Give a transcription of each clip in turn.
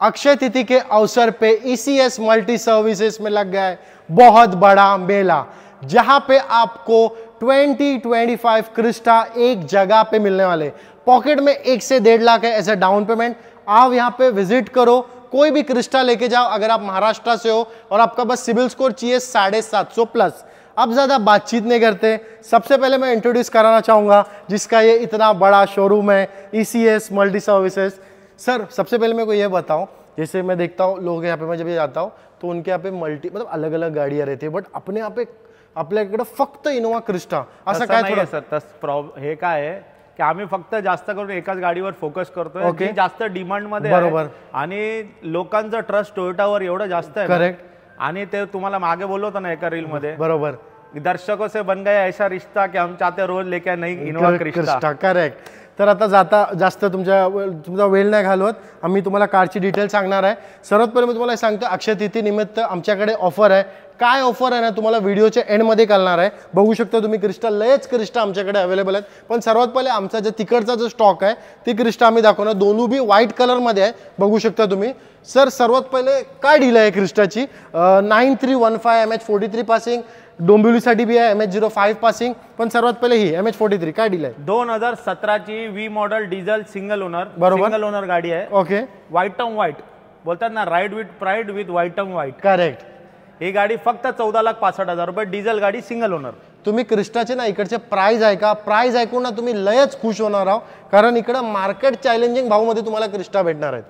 अक्षय तिथि के अवसर पे ECS multi services में लग गया है बहुत बड़ा मेला, जहां पे आपको 2025 क्रिस्टा एक जगह पे मिलने वाले। पॉकेट में 1 से 1.5 लाख है ऐसे डाउन पेमेंट। आप यहां पे विजिट करो, कोई भी क्रिस्टा लेके जाओ। अगर आप महाराष्ट्र से हो और आपका बस सिविल स्कोर चाहिए 750 प्लस। अब ज्यादा बातचीत नहीं करते, सबसे पहले मैं इंट्रोड्यूस कराना चाहूंगा जिसका ये इतना बड़ा शोरूम है, ECS मल्टी सर्विसेज। सर सबसे पहले मेरे को ये बताओ, जैसे मैं देखता हूँ लोग यहाँ पे, मैं जब ये जाता हूँ तो उनके यहाँ पे मल्टी मतलब अलग अलग गाड़ियाँ रहती है, बट अपने यहाँ पे आपल्याकडे फक्त इनोवा क्रिस्टा असं काय थोडं सर? हे काय आहे की आम्ही फक्त जास्त करून एकाच गाडीवर फोकस करतोय, जी जास्त डिमांड मध्ये आहे आणि लोकांचं ट्रस्ट टोयोटावर एवढं जास्त आहे। करेक्ट। आणि ते तुम्हाला मागे बोललो होतो ना एका रील मध्ये, बरोबर, दर्शकों से बन गया ऐसा रिश्ता कि हम चाहते रोज लेके नई इनोवा क्रिस्टा। करेक्ट। तर आता जास्त तुमचा वेळ नाही घालवत, आम्ही तुम्हाला कारची डिटेल सांगणार आहे। सर्वात पहिले मी तुम्हाला सांगतो अक्षय तिथी निमित्त आमच्याकडे ऑफर आहे। काय ऑफर आहे ना तुम्हाला व्हिडिओच्या एंड मध्ये कळणार आहे। बघू शकता तुम्ही क्रिस्टा, लयच क्रिस्टा आमच्याकडे अवेलेबल आहेत। पण सर्वात पहिले आमचा जो तिकडचा जो स्टॉक आहे ती क्रिस्टा आम्ही दाखवणार, दोन्ही बी व्हाईट कलर मध्ये आहे, बघू शकता तुम्ही। सर सर्वात पहिले काय डील आहे क्रिस्टाची? 9315 MH43 पासिंग, डोंबिवलीसाठी भी आहे MH05 पासिंग, पण सर्वात पहिले ही MH43 काय डील आहे? 2017 ची V model diesel single owner, single owner गाडी आहे। ओके। व्हाईट ऑन व्हाईट बोलतात ना, ride with pride with white on white. Correct. ही गाडी फक्त 14,65,000 रुपये, डिझेल गाडी सिंगल ओनर। तुम्ही क्रिस्टाचे ना इकडचे प्राइस आहे का, प्राइस ऐकून ना तुम्ही लयच खुश होणार आहो, कारण इकडे मार्केट चॅलेंजिंग भावामध्ये तुम्हाला क्रिस्टा भेटणार आहेत।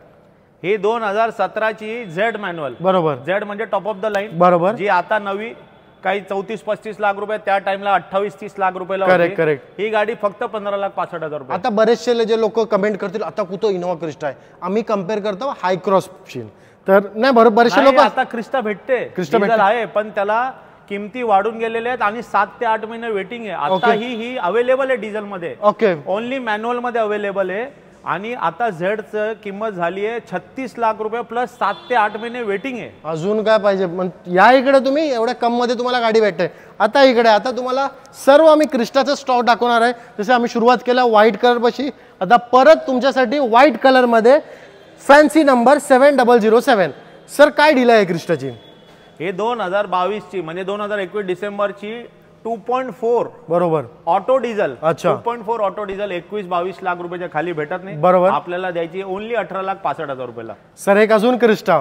ही 2017 ची Z मॅन्युअल, बरोबर, Z म्हणजे टॉप ऑफ द लाईन, बरोबर, जी आता नवी काही 34-35 लाख रुपये, त्या टाइमला 28-30 लाख रुपयाला होती। Correct correct. ही गाडी फक्त 15,65,000 रुपये। आता बरेचसे जे लोक कमेंट करतील आता कुठं इनोवा क्रिस्टा आहे, आम्ही कम्पेअर करतो हाय क्रॉस शीन, तर नाही बरोबर बरेचसे लोक आता क्रिस्टा भेटते, डिझेल आहे पण त्याला किमती वाढून गेलेले आहेत आणि 7 ते 8 महिने वेटिंग आहे। आता ही अवेलेबल आहे डिझेल मध्ये, ओके, ओनली मॅन्युअल मध्ये अवेलेबल आहे। आणि आता झेडचं किंमत झाली आहे 36 लाख रुपये प्लस 7 ते 8 महिने वेटिंग आहे। अजून काय पाहिजे? या इकडे तुम्ही एवढ्या कम मध्ये तुम्हाला गाडी भेटते। आता इकडे आता तुम्हाला सर्व आम्ही क्रिस्टाचा स्टॉक दाखवणार आहे। जसे आम्ही सुरुवात केला व्हाईट कलर पाशी, आता परत तुमच्यासाठी व्हाईट कलर मध्ये फॅन्सी नंबर 7007। सर काय डील आहे क्रिस्टाची? हे 2022 ची म्हणजे 2021 डिसेंबरची 2.4 बरोबर ऑटो डिझेल, अच्छा 2.4 ऑटो डिझेल 21-22 लाख रुपयाच्या खाली भेटत नाही, बरोबर, आपल्याला द्यायची ओनली 18,65,000 रुपयाला। सर एक अजून क्रिस्टा,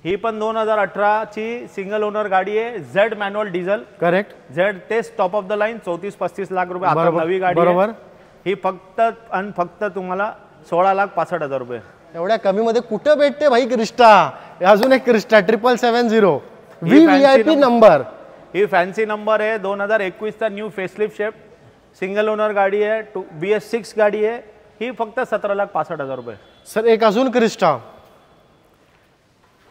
ही पण 2018 ची सिंगल ओनर गाडी आहे, Z manual diesel. Correct. Z तेच top of the line 34-35 lakh रुपये, आता नवी गाडी, बरोबर। ही फक्त आणि फक्त तुम्हाला 16,65,000 रुपये। एवढ्या कमी मध्ये कुठे भेटते भाई क्रिस्टा? अजून एक क्रिस्टा 777 VVIP नंबर, ही फॅन्सी नंबर आहे, 2021 चा new facelift shape, single owner गाडी आहे, BS6 गाडी आहे, ही फक्त 17,65,000 रुपये। सर एक अजून क्रिस्टा,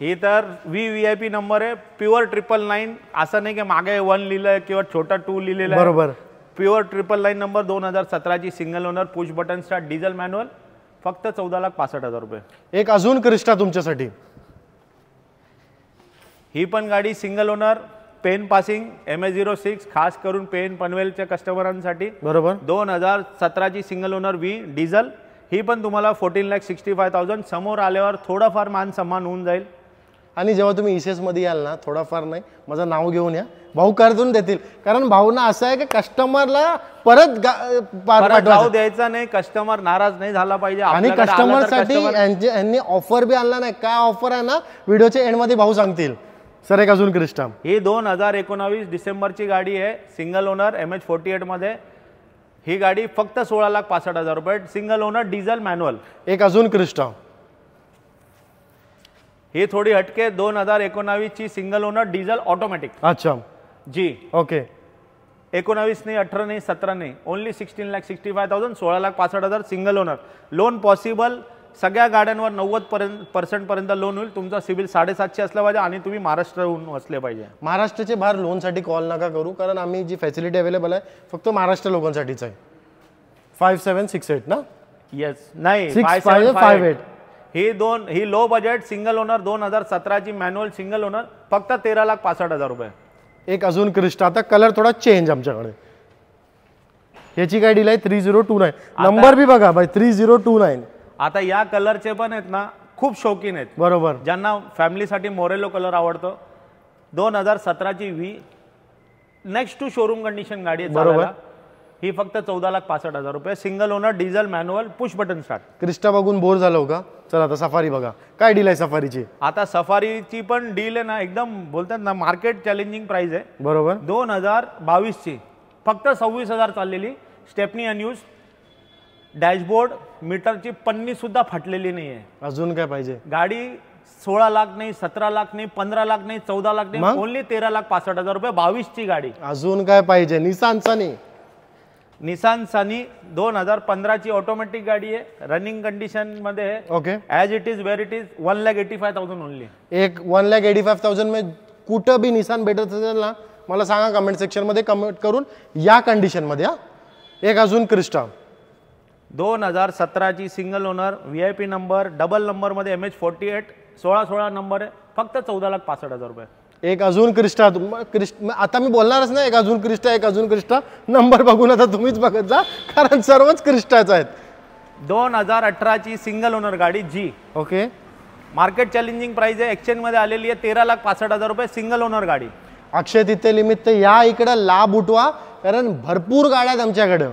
ही तर VVIP नंबर आहे, प्युअर 999, असं नाही की मागे 1 लिहिलंय किंवा छोटा 2 लिहिलेला आहे, बरोबर, प्युअर 999 नंबर, 2017 ची single owner, push button start, diesel manual, फक्त 14,65,000 रुपये। एक अजून क्रिस्टा तुमच्यासाठी, ही पण गाडी single owner, pen passing, MH06, खास करून पेन पनवेलच्या कस्टमरांसाठी, बरोबर, 2017 ची सिंगल ओनर V डिझेल, ही पण तुम्हाला 14,65,000। समोर आल्यावर थोडाफार मान सन्मान होऊन जाईल। आणि जेव्हा तुम्ही ECS मध्ये याल ना, थोडाफार नाही माझं नाव घेऊन या, भाऊ करून देतील, कारण भाऊना असं आहे की कस्टमरला परत जाऊ द्यायचा नाही, कस्टमर नाराज नाही झाला पाहिजे। आणि कस्टमर साठी यांनी ऑफर बी आणला नाही, काय ऑफर आहे ना व्हिडिओच्या एंड मध्ये भाऊ सांगतील। सर एक अजून क्रिस्टा, ही 2019 डिसेंबरची गाडी आहे, सिंगल ओनर, MH48 मध्ये, ही गाडी फक्त 16,65,000 रुपये, सिंगल ओनर, डिझेल मॅन्युअल। एक अजून क्रिस्टा, ही थोडी हटके, 2019 ची सिंगल ओनर, डिझेल ऑटोमॅटिक, अच्छा जी, ओके, 19 नाही, 18 नाही, 17 नाही, only 16,65,000, 16,65,000 single owner. Loan possible, सगळ्या गाड्यांवर 90% पर्यंत लोन होईल। तुमचा सिबिल 750 असला पाहिजे आणि तुम्ही महाराष्ट्राहून असले पाहिजे। महाराष्ट्राचे बाहेर लोनसाठी कॉल नका करू, कारण आम्ही जी फॅसिलिटी अवेलेबल आहे फक्त महाराष्ट्र लोकांसाठीच आहे। 5768 ना? येस, नाही 6558। ही लो बजेट सिंगल ओनर, 2017 ची मॅन्युअल सिंगल ओनर, फक्त 13,65,000 रुपये। एक अजून क्रिस्टा, आता कलर थोडा चेंज आमच्याकडे, याची काय डील आहे? 3029 नंबर भी बघा भाई, 3029। आता या कलरचे पण आहेत ना, खूप शौकीन आहेत. बरोबर. ज्यांना फॅमिलीसाठी मोरेलो कलर आवडतो. 2017ची V next to showroom condition गाडी आहे. बरोबर. ही फक्त 14,65,000 रुपये. Single owner, diesel, manual, push button start. Crysta बघून बोर झालो का? चला आता सफारी बघा. काय डील आहे सफारीची? आता सफारीची पण डील आहे ना, एकदम बोलतात ना मार्केट चॅलेंजिंग प्राइस आहे. बरोबर. 2022ची फक्त 26,000 चाललेली. स्टेपनी अनयूज, डॅशबोर्ड, मीटरची पन्नी सुद्धा फाटलेली नाही आहे. अजून काय पाहिजे? गाडी 16 लाख नाही, 17 लाख नाही, 15 लाख नाही, 14 लाख नाही, ओनली 13,65,000 रुपये. 22ची गाडी. अजून काय पाहिजे? निसान सनी 2015ची ऑटोमॅटिक गाडी आहे. रनिंग कंडिशन मध्ये आहे. Okay. As it is where it is. 1,85,000 only. एक 1,85,000 में कुठं बी निसान भेटत असेल ना, मला सांगा कमेंट सेक्शन मध्ये, कमेंट करून या कंडिशन मध्ये. एक अजून क्रिस्टा 2017ची single owner, VIP number, double number मध्ये MH48, 16 नंबर आहे. फक्त 14,65,000 रुपये. एक अजून क्रिस्टा. आता मी बोलणारच नाही. एक अजून क्रिस्टा. नंबर बघून आता तुम्हीच बघत जा, कारण सर्वच क्रिस्टाच आहेत. 2018ची सिंगल ओनर गाडी जी. ओके. मार्केट चॅलेंजिंग प्राइस आहे. एक्सचेंज मध्ये आलेली आहे. 13,65,000 रुपये. सिंगल ओनर गाडी. अक्षय तृतीया निमित्त या इकडे लाभ उठवा, कारण भरपूर गाड्या आहेत आमच्याकडे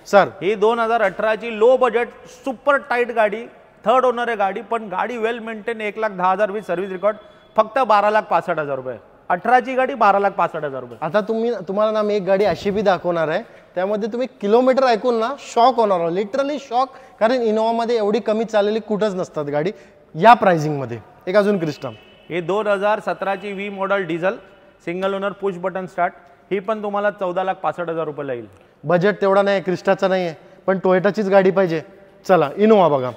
सर. ही 2018ची लो बजेट सुपर टाईट गाडी. थर्ड ओनर आहे गाडी, पण गाडी वेल मेंटेन. 1,10,000 with service record. फक्त 12,65,000 रुपये. 18ची गाडी 12,65,000 रुपये. आता तुम्हाला ना मी एक गाडी अशी बी दाखवणार आहे, त्यामध्ये तुम्ही किलोमीटर ऐकून ना शॉक होणार, लिटरली शॉक. कारण इनोवामध्ये एवढी कमी चाललेली कुठंच नसतात गाडी या प्राइसिंग मध्ये. एक अजून क्रिस्टा. ही 2017ची V model diesel, single owner, push button start. ही पण तुम्हाला 14,65,000 रुपये येईल. बजेट तेवढा नाही, क्रिस्टाचा नाही आहे, पण टोयोटाचीच गाडी पाहिजे. चला इनोवा बघा.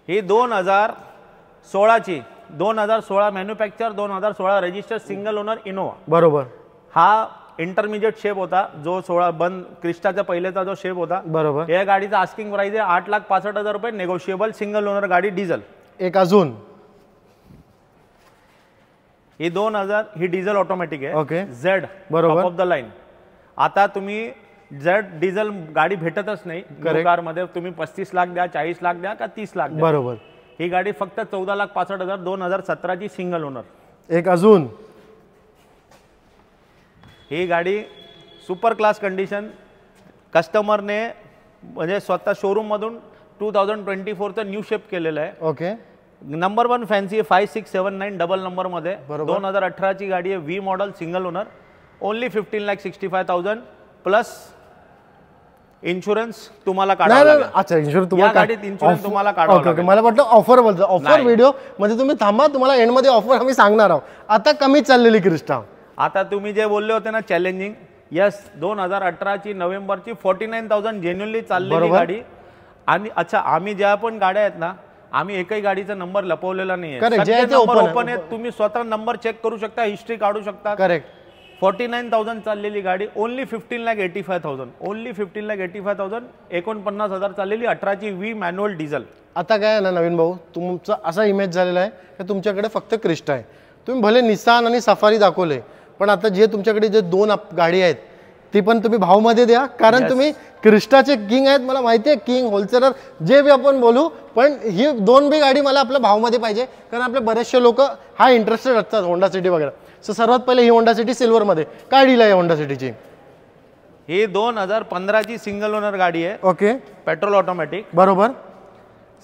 ही 2016ची 2016 manufacture, 2016 register, single owner Innova. बरोबर. हा इंटरमिजिएट शेप होता, जो 16 बंद क्रिस्टाचा पहिलेचा जो शेप होता. बरोबर. या गाडीचा आस्किंग प्राइस आहे 8,65,000 रुपये. नेगोशिएबल. सिंगल ओनर गाडी, डिझेल. एक अजून. ही 2000 ही डिझेल ऑटोमॅटिक आहे. ओके. झेड. बरोबर. Of the line. आता तुम्ही झेड डिझेल गाडी भेटतच नाही कार मध्ये. तुम्ही 35 लाख द्या, 40 लाख द्या का 30 लाख द्या. बरोबर. ही गाडी फक्त 14,65,000. 2017ची सिंगल ओनर. एक अजून. ही गाडी सुपर क्लास कंडिशन. कस्टमरने म्हणजे स्वतः शोरूम मधून 2024चा न्यू शेप केलेला आहे. ओके. नंबर 1 फॅन्सी आहे. 5679 डबल नंबर मध्ये. 2018ची गाडी आहे. V model, single owner. Only 15,65,000 plus insurance तुम्हाला काढावा लागेल. अच्छा, इन्शुरन्स तुम्हाला. गाडीत इन्शुरन्स तुम्हाला काढावा लागेल. मला वाटलं ऑफर बोलतो. ऑफर व्हिडिओ मध्ये तुम्ही थांबा, तुम्हाला एंड मध्ये ऑफर आम्ही सांगणार आहोत. आता कमी चाललेली क्रिस्टा. आता तुम्ही जे बोलले होते ना चॅलेंजिंग, यस. 2018ची नोव्हेंबरची 49,000 जेन्युअनली चाललेली गाडी. आणि अच्छा, आम्ही ज्या पण गाड्या आहेत ना, आम्ही एकही गाडीचा नंबर लपवलेला नाही आहे. ओपन आहे. तुम्ही स्वतः नंबर चेक करू शकता, हिस्ट्री काढू शकता. करेक्ट. 49,000 चाललेली गाडी. ओनली 15,85,000. ओनली 15,85,000. 49,000 चाललेली. 18ची व्ही मॅन्युअल डिझेल. आता काय ना नवीन भाऊ, तुमचा असा इमेज झालेला आहे की तुमच्याकडे फक्त क्रिस्टा आहे. तुम्ही भले निसान आणि सफारी दाखवले, पण आता जे तुमच्याकडे जे दोन गाडी आहेत ती पण तुम्ही भावमध्ये द्या, कारण तुम्ही क्रिस्टाचे किंग आहेत. मला माहिती आहे, किंग, होलसेलर जे बी आपण बोलू, पण ही दोन बी गाडी मला आपल्या भावमध्ये पाहिजे. कारण आपले बरेचसे लोक हा इंटरेस्टेड असतात होंडा सिटी वगैरे. सो सर्वात पहिले ही होंडा सिटी सिल्वरमध्ये काय डील आहे होंडा सिटीची? ही 2015ची सिंगल ओनर गाडी आहे. ओके. Petrol automatic. बरोबर.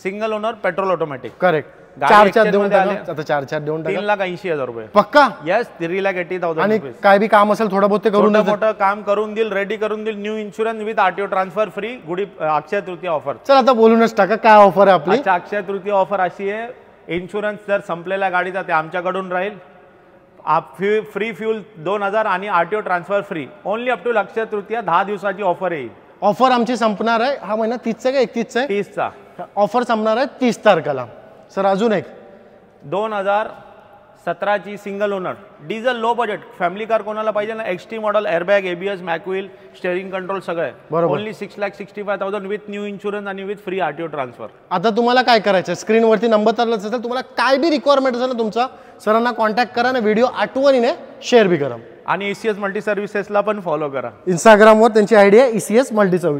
Single owner petrol automatic. Correct. 4 देऊन टाका. आता 4 देऊन टाका. 3,80,000 रुपये. पक्का? यस. 3,80,000. आणि काय बी काम असेल थोडं बहुत ते करून देईल. मोठं काम करून देईल, रेडी करून देईल. New insurance with RTO transfer free. Gudi Akshaya Tritiya offer. चल आता बोलूनच टाका काय ऑफर आहे आपली. अक्षय तृतीया ऑफर अशी आहे, इन्शुरन्स जर संपलेल्या गाडीचा ते आमच्याकडून राहील. फ्री फ्यूल 2,000 आणि RTO transfer free. Only up to Akshaya Tritiya 10 दिवसाची ऑफर येईल. ऑफर आमची संपणार आहे हा महिना 30चा का 31चा? 30चा. ऑफर संपणार आहे 30 तारखेला. सर अजून एक 2017ची single owner diesel low budget family car कोणाला पाहिजे ना, XT model, airbag, ABS, mag wheel, steering control सगळं. ओनली 6,65,000 विथ न्यू इन्शुरन्स आणि विथ फ्री RTO ट्रान्सफर. आता तुम्हाला काय करायचं, स्क्रीनवरती नंबर चालला असेल, तुम्हाला काय बी रिक्वायरमेंट असेल ना तुमचा, सरांना कॉन्टॅक्ट करा ना. व्हिडिओ आठवणीने शेअर बी करा. आणि ECS मल्टी सर्व्हिसेसला पण फॉलो करा. इंस्टाग्रामवर त्यांची आयडी आहे ECS मल्टी सर्व्हिस.